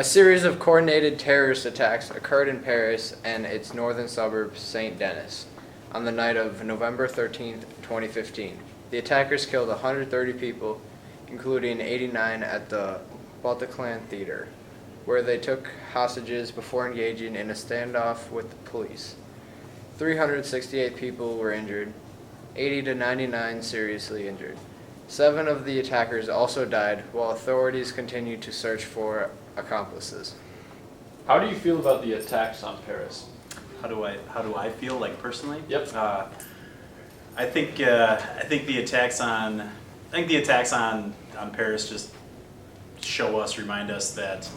series of coordinated terrorist attacks occurred in Paris and its northern suburb, Saint Denis, on the night of November 13th, 2015. The attackers killed 130 people, including 89 at the Bataclan Theater, where they took hostages before engaging in a standoff with the police. 368 people were injured, 80 to 99 seriously injured. 7 of the attackers also died, while authorities continue to search for accomplices. How do you feel about the attacks on Paris? How do I feel, like, personally? Yep. I think the attacks on Paris just remind us that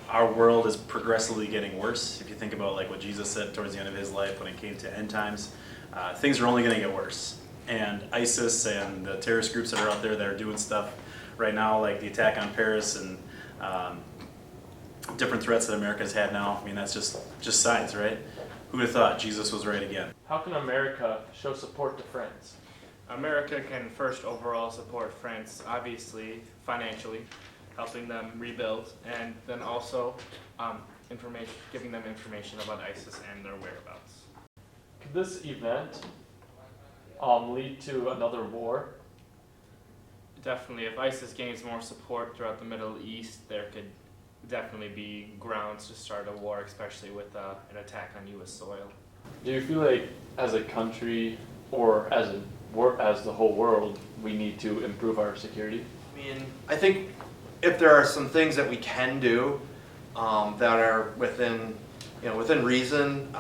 our world is progressively getting worse. If you think about like what Jesus said towards the end of his life when it came to end times, things are only going to get worse. And ISIS and the terrorist groups that are out there that are doing stuff right now, like the attack on Paris and different threats that America's had now, I mean, that's just signs, right? Who would have thought Jesus was right again? How can America show support to France? America can first overall support France, obviously financially, helping them rebuild, and then also giving them information about ISIS and their whereabouts. Could this event lead to another war? Definitely, if ISIS gains more support throughout the Middle East, there could definitely be grounds to start a war, especially with an attack on U.S. soil. Do you feel like as a country or as the whole world, we need to improve our security? I mean, I think if there are some things that we can do that are within reason,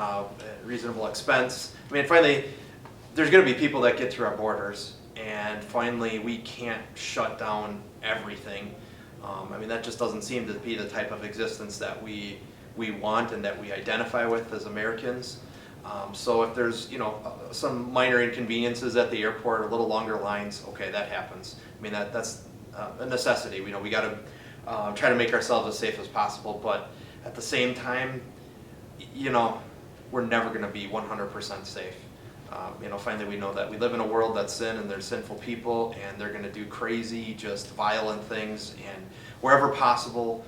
reasonable expense. I mean, finally, there's going to be people that get through our borders, and finally, we can't shut down everything. I mean, that just doesn't seem to be the type of existence that we want and that we identify with as Americans. So if there's some minor inconveniences at the airport, a little longer lines, okay, that happens. I mean, that's a necessity. We got to try to make ourselves as safe as possible, but at the same time, we're never going to be 100% safe. Finally we know that we live in a world that's sin and there's sinful people and they're going to do crazy, just violent things, and wherever possible,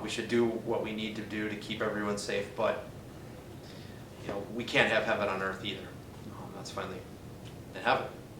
we should do what we need to do to keep everyone safe, but we can't have heaven on earth either. That's finally in heaven.